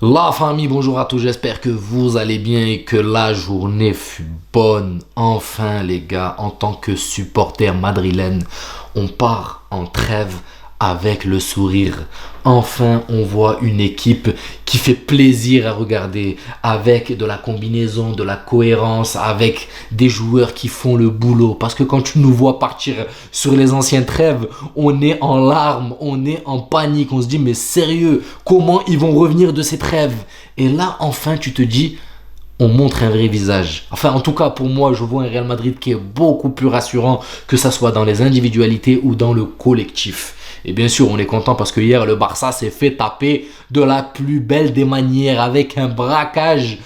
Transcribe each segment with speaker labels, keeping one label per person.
Speaker 1: La famille, bonjour à tous, j'espère que vous allez bien et que la journée fut bonne. Enfin les gars, en tant que supporter madrilène, on part en trêve avec le sourire. Enfin, on voit une équipe qui fait plaisir à regarder, avec de la combinaison, de la cohérence, avec des joueurs qui font le boulot. Parce que quand tu nous vois partir sur les anciennes trêves, on est en larmes, on est en panique. On se dit, mais sérieux, comment ils vont revenir de ces trêves? Et là, enfin, tu te dis, on montre un vrai visage. Enfin, en tout cas, pour moi, je vois un Real Madrid qui est beaucoup plus rassurant, que ça soit dans les individualités ou dans le collectif. Et bien sûr, on est content parce que hier, le Barça s'est fait taper de la plus belle des manières avec un braquage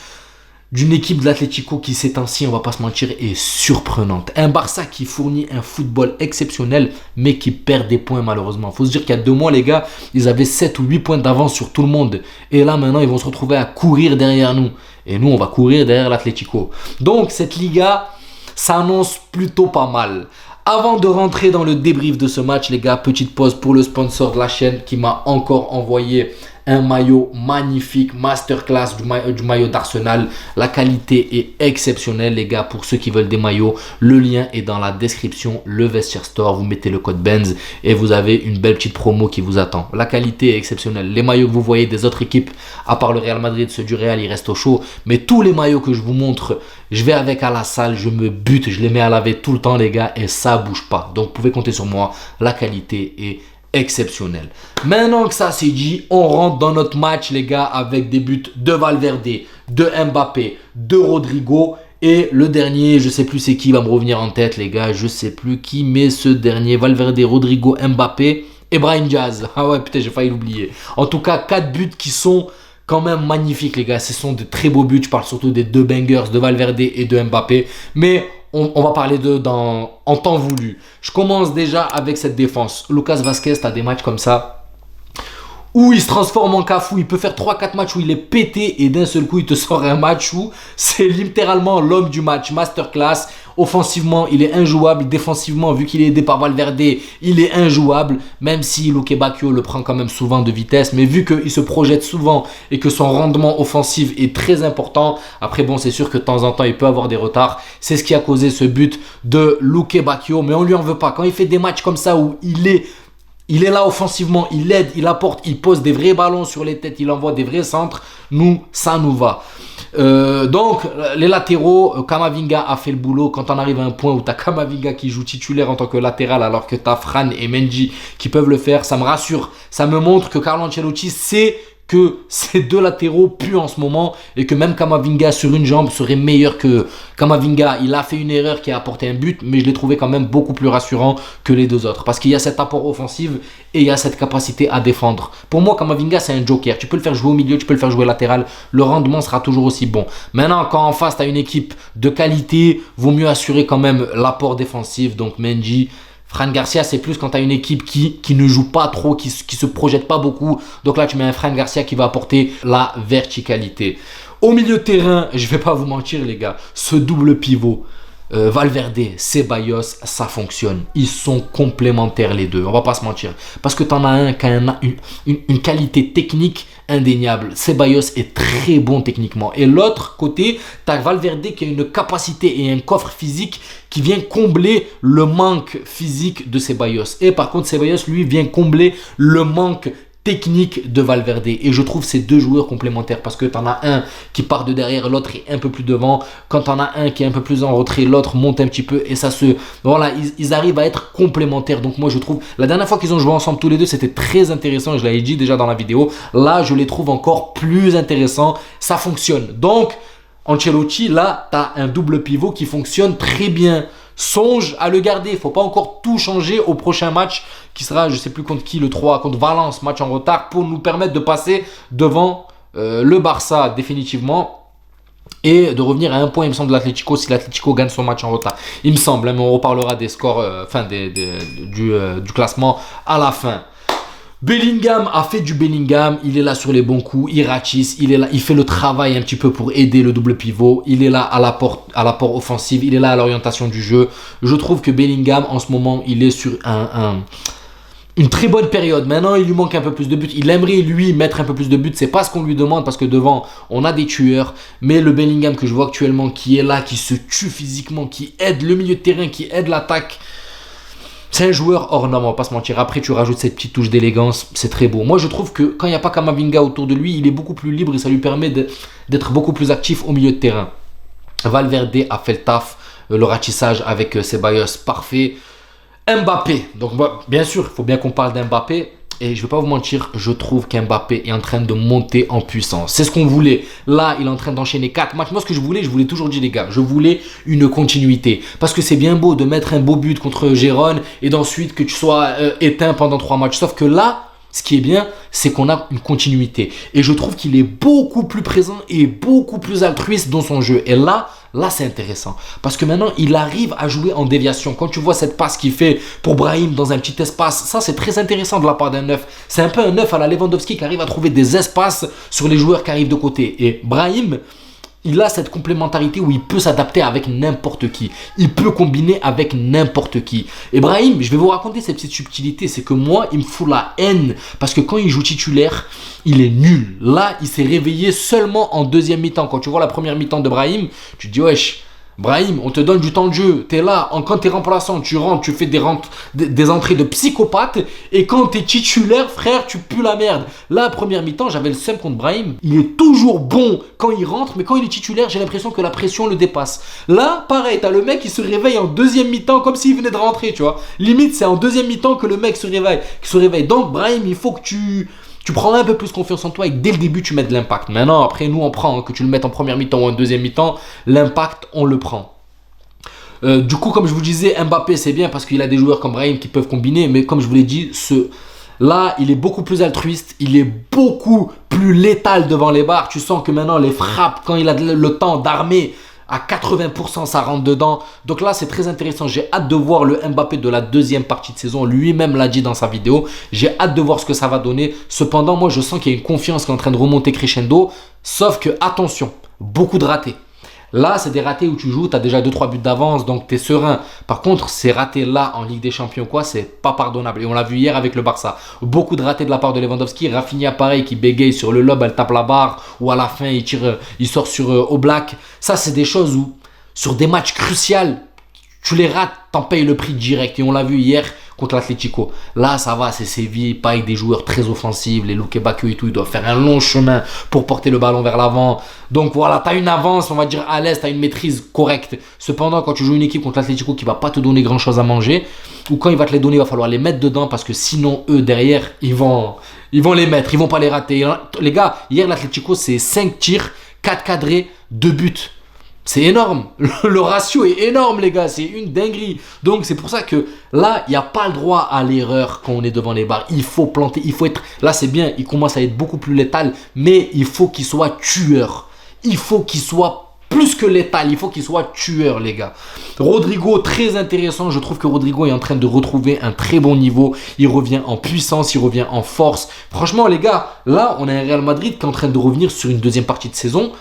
Speaker 1: d'une équipe de l'Atlético qui, ces temps-ci, on va pas se mentir, est surprenante. Un Barça qui fournit un football exceptionnel, mais qui perd des points malheureusement. Faut se dire qu'il y a 2 mois, les gars, ils avaient 7 ou 8 points d'avance sur tout le monde. Et là, maintenant, ils vont se retrouver à courir derrière nous. Et nous, on va courir derrière l'Atlético. Donc, cette Liga s'annonce plutôt pas mal. Avant de rentrer dans le débrief de ce match, les gars, petite pause pour le sponsor de la chaîne qui m'a encore envoyé un maillot magnifique, masterclass du maillot d'Arsenal. La qualité est exceptionnelle, les gars. Pour ceux qui veulent des maillots, le lien est dans la description, le Vestiaire Store. Vous mettez le code BENZ et vous avez une belle petite promo qui vous attend. La qualité est exceptionnelle. Les maillots que vous voyez des autres équipes, à part le Real Madrid, ceux du Real, ils restent au chaud. Mais tous les maillots que je vous montre, je vais avec à la salle, je me bute, je les mets à laver tout le temps, les gars, et ça bouge pas. Donc, vous pouvez compter sur moi. La qualité est exceptionnel. Maintenant que ça c'est dit, on rentre dans notre match, les gars, avec des buts de Valverde, de Mbappé, de Rodrigo. Et le dernier, je sais plus c'est qui va me revenir en tête, les gars. Je sais plus qui, mais ce dernier, Valverde, Rodrigo, Mbappé et Brahim Diaz. Ah ouais, putain, j'ai failli l'oublier. En tout cas, 4 buts qui sont quand même magnifiques, les gars. Ce sont de très beaux buts. Je parle surtout des 2 bangers de Valverde et de Mbappé. Mais on va parler d'eux en temps voulu. Je commence déjà avec cette défense. Lucas Vázquez, tu as des matchs comme ça où il se transforme en cafou. Il peut faire 3-4 matchs où il est pété et d'un seul coup, il te sort un match où c'est littéralement l'homme du match. Masterclass. Offensivement, il est injouable. Défensivement, vu qu'il est aidé par Valverde, il est injouable. Même si Luque Bacchio le prend quand même souvent de vitesse. Mais vu qu'il se projette souvent et que son rendement offensif est très important. Après, bon, c'est sûr que de temps en temps, il peut avoir des retards. C'est ce qui a causé ce but de Luque Bacchio. Mais on lui en veut pas. Quand il fait des matchs comme ça où il est là offensivement, il aide, il apporte, il pose des vrais ballons sur les têtes, il envoie des vrais centres. Nous, ça nous va. Donc, les latéraux, Camavinga a fait le boulot. Quand on arrive à un point où tu as Camavinga qui joue titulaire en tant que latéral, alors que tu as Fran et Mendy qui peuvent le faire, ça me rassure. Ça me montre que Carlo Ancelotti sait que ces 2 latéraux puent en ce moment et que même Camavinga sur une jambe serait meilleur que Camavinga. Il a fait une erreur qui a apporté un but, mais je l'ai trouvé quand même beaucoup plus rassurant que les 2 autres parce qu'il y a cet apport offensif et il y a cette capacité à défendre. Pour moi, Camavinga, c'est un joker. Tu peux le faire jouer au milieu, tu peux le faire jouer latéral. Le rendement sera toujours aussi bon. Maintenant, quand en face, tu as une équipe de qualité, vaut mieux assurer quand même l'apport défensif. Donc, Mendy, Fran Garcia, c'est plus quand tu as une équipe qui ne joue pas trop, qui se projette pas beaucoup. Donc là, tu mets un Fran Garcia qui va apporter la verticalité. Au milieu de terrain, je vais pas vous mentir, les gars, ce double pivot, Valverde, Ceballos, ça fonctionne. Ils sont complémentaires les deux, on va pas se mentir. Parce que tu en as un qui a une qualité technique indéniable. Ceballos est très bon techniquement. Et l'autre côté, tu as Valverde qui a une capacité et un coffre physique qui vient combler le manque physique de Ceballos. Et par contre, Ceballos, lui, vient combler le manque technique de Valverde. Et je trouve ces 2 joueurs complémentaires parce que tu en as un qui part de derrière, l'autre est un peu plus devant. Quand tu en as un qui est un peu plus en retrait, l'autre monte un petit peu et ça se... Voilà, ils arrivent à être complémentaires. Donc moi je trouve, la dernière fois qu'ils ont joué ensemble tous les deux, c'était très intéressant. Je l'avais dit déjà dans la vidéo. Là, je les trouve encore plus intéressants. Ça fonctionne. Donc, Ancelotti, là, tu as un double pivot qui fonctionne très bien. Songe à le garder. Il ne faut pas encore tout changer au prochain match qui sera, je ne sais plus contre qui, le 3, contre Valence, match en retard, pour nous permettre de passer devant le Barça définitivement et de revenir à un point, il me semble, de l'Atlético si l'Atlético gagne son match en retard. Il me semble, hein, mais on reparlera des scores, du classement à la fin. Bellingham a fait du Bellingham, il est là sur les bons coups, il ratisse, il est là, il fait le travail un petit peu pour aider le double pivot, il est là à l'apport offensif, il est là à l'orientation du jeu. Je trouve que Bellingham en ce moment, il est sur une très bonne période. Maintenant, il lui manque un peu plus de buts. Il aimerait, lui, mettre un peu plus de buts. C'est pas ce qu'on lui demande parce que devant, on a des tueurs. Mais le Bellingham que je vois actuellement, qui est là, qui se tue physiquement, qui aide le milieu de terrain, qui aide l'attaque, c'est un joueur hors norme, on va pas se mentir. Après, tu rajoutes cette petite touche d'élégance, c'est très beau. Moi, je trouve que quand il n'y a pas Kamavinga autour de lui, il est beaucoup plus libre et ça lui permet d'être beaucoup plus actif au milieu de terrain. Valverde a fait le taf, le ratissage avec Ceballos, parfait. Mbappé, donc bien sûr, il faut bien qu'on parle d'Mbappé. Et je vais pas vous mentir, je trouve qu'Mbappé est en train de monter en puissance. C'est ce qu'on voulait. Là, il est en train d'enchaîner 4 matchs. Moi, ce que je voulais toujours dit, les gars, je voulais une continuité. Parce que c'est bien beau de mettre un beau but contre Gérone et d'ensuite que tu sois éteint pendant 3 matchs. Sauf que là, ce qui est bien, c'est qu'on a une continuité. Et je trouve qu'il est beaucoup plus présent et beaucoup plus altruiste dans son jeu. Et là, c'est intéressant. Parce que maintenant, il arrive à jouer en déviation. Quand tu vois cette passe qu'il fait pour Brahim dans un petit espace, ça, c'est très intéressant de la part d'un neuf. C'est un peu un neuf à la Lewandowski qui arrive à trouver des espaces sur les joueurs qui arrivent de côté. Et Brahim, il a cette complémentarité où il peut s'adapter avec n'importe qui. Il peut combiner avec n'importe qui. Et Brahim, je vais vous raconter cette petite subtilité. C'est que moi, il me fout la haine. Parce que quand il joue titulaire, il est nul. Là, il s'est réveillé seulement en deuxième mi-temps. Quand tu vois la première mi-temps de Brahim, tu te dis, wesh, Brahim, on te donne du temps de jeu. Tu es là, quand tu es remplaçant, tu rentres, tu fais des entrées de psychopathe. Et quand tu es titulaire, frère, tu pues la merde. Là, première mi-temps, j'avais le seum contre Brahim. Il est toujours bon quand il rentre, mais quand il est titulaire, j'ai l'impression que la pression le dépasse. Là, pareil, tu as le mec qui se réveille en deuxième mi-temps comme s'il venait de rentrer, tu vois. Limite, c'est en deuxième mi-temps que le mec se réveille. Donc, Brahim, il faut que tu prends un peu plus confiance en toi et que dès le début, tu mets de l'impact. Maintenant, après, nous, on prend, que tu le mettes en première mi-temps ou en deuxième mi-temps, l'impact, on le prend. Du coup, comme je vous disais, Mbappé, c'est bien parce qu'il a des joueurs comme Brahim qui peuvent combiner. Mais comme je vous l'ai dit, là, il est beaucoup plus altruiste. Il est beaucoup plus létal devant les barres. Tu sens que maintenant, les frappes, quand il a le temps d'armer, à 80%, ça rentre dedans. Donc là, c'est très intéressant. J'ai hâte de voir le Mbappé de la deuxième partie de saison. Lui-même l'a dit dans sa vidéo. J'ai hâte de voir ce que ça va donner. Cependant, moi, je sens qu'il y a une confiance qui est en train de remonter crescendo. Sauf que, attention, beaucoup de ratés. Là, c'est des ratés où tu joues, tu as déjà 2-3 buts d'avance, donc tu es serein. Par contre, ces ratés-là en Ligue des Champions, c'est pas pardonnable. Et on l'a vu hier avec le Barça. Beaucoup de ratés de la part de Lewandowski. Rafinha, pareil, qui bégaye sur le lob, elle tape la barre. Ou à la fin, il sort sur Oblak. Ça, c'est des choses où, sur des matchs cruciaux, tu les rates, t'en payes le prix direct. Et on l'a vu hier contre l'Atlético. Là, ça va, c'est Séville, pas avec des joueurs très offensifs. Les Luke Bakio et tout, ils doivent faire un long chemin pour porter le ballon vers l'avant. Donc voilà, tu as une avance, on va dire à l'aise, tu as une maîtrise correcte. Cependant, quand tu joues une équipe contre l'Atlético qui va pas te donner grand chose à manger, ou quand il va te les donner, il va falloir les mettre dedans parce que sinon, eux, derrière, ils vont les mettre, ils vont pas les rater. Les gars, hier, l'Atlético, c'est 5 tirs, 4 cadrés, 2 buts. C'est énorme, le ratio est énorme les gars, c'est une dinguerie. Donc c'est pour ça que là, il n'y a pas le droit à l'erreur quand on est devant les barres. Il faut planter, il faut être... Là c'est bien, il commence à être beaucoup plus létal, mais il faut qu'il soit tueur. Il faut qu'il soit plus que létal, il faut qu'il soit tueur les gars. Rodrigo, très intéressant, je trouve que Rodrigo est en train de retrouver un très bon niveau. Il revient en puissance, il revient en force. Franchement les gars, là on a un Real Madrid qui est en train de revenir sur une deuxième partie de saison.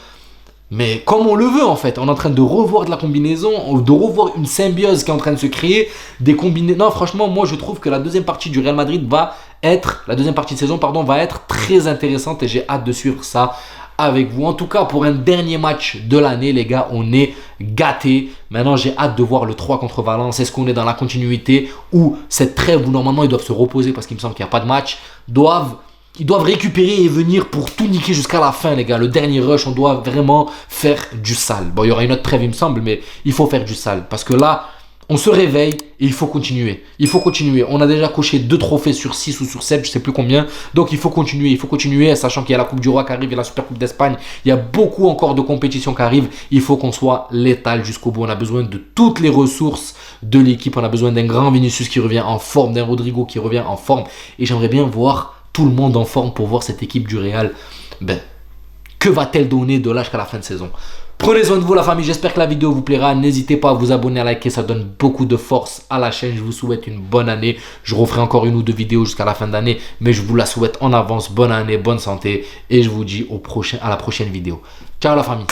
Speaker 1: Mais comme on le veut en fait, on est en train de revoir de la combinaison, de revoir une symbiose qui est en train de se créer, des combinaisons. Non, franchement, moi je trouve que la deuxième partie du Real Madrid la deuxième partie de saison, va être très intéressante et j'ai hâte de suivre ça avec vous. En tout cas, pour un dernier match de l'année, les gars, on est gâtés. Maintenant, j'ai hâte de voir le 3 contre Valence. Est-ce qu'on est dans la continuité ou cette trêve où normalement ils doivent se reposer parce qu'il me semble qu'il n'y a pas de match, ils doivent récupérer et venir pour tout niquer jusqu'à la fin, les gars. Le dernier rush, on doit vraiment faire du sale. Bon, il y aura une autre trêve, il me semble, mais il faut faire du sale. Parce que là, on se réveille et il faut continuer. Il faut continuer. On a déjà coché 2 trophées sur 6 ou sur 7, je ne sais plus combien. Donc, il faut continuer, sachant qu'il y a la Coupe du Roi qui arrive, il y a la Super Coupe d'Espagne. Il y a beaucoup encore de compétitions qui arrivent. Il faut qu'on soit létal jusqu'au bout. On a besoin de toutes les ressources de l'équipe. On a besoin d'un grand Vinicius qui revient en forme, d'un Rodrigo qui revient en forme. Et j'aimerais bien voir tout le monde en forme pour voir cette équipe du Real. Que va-t-elle donner de là jusqu'à la fin de saison? Prenez soin de vous la famille, j'espère que la vidéo vous plaira. N'hésitez pas à vous abonner, à liker, ça donne beaucoup de force à la chaîne. Je vous souhaite une bonne année. Je referai encore 1 ou 2 vidéos jusqu'à la fin d'année, mais je vous la souhaite en avance. Bonne année, bonne santé et je vous dis à la prochaine vidéo. Ciao la famille.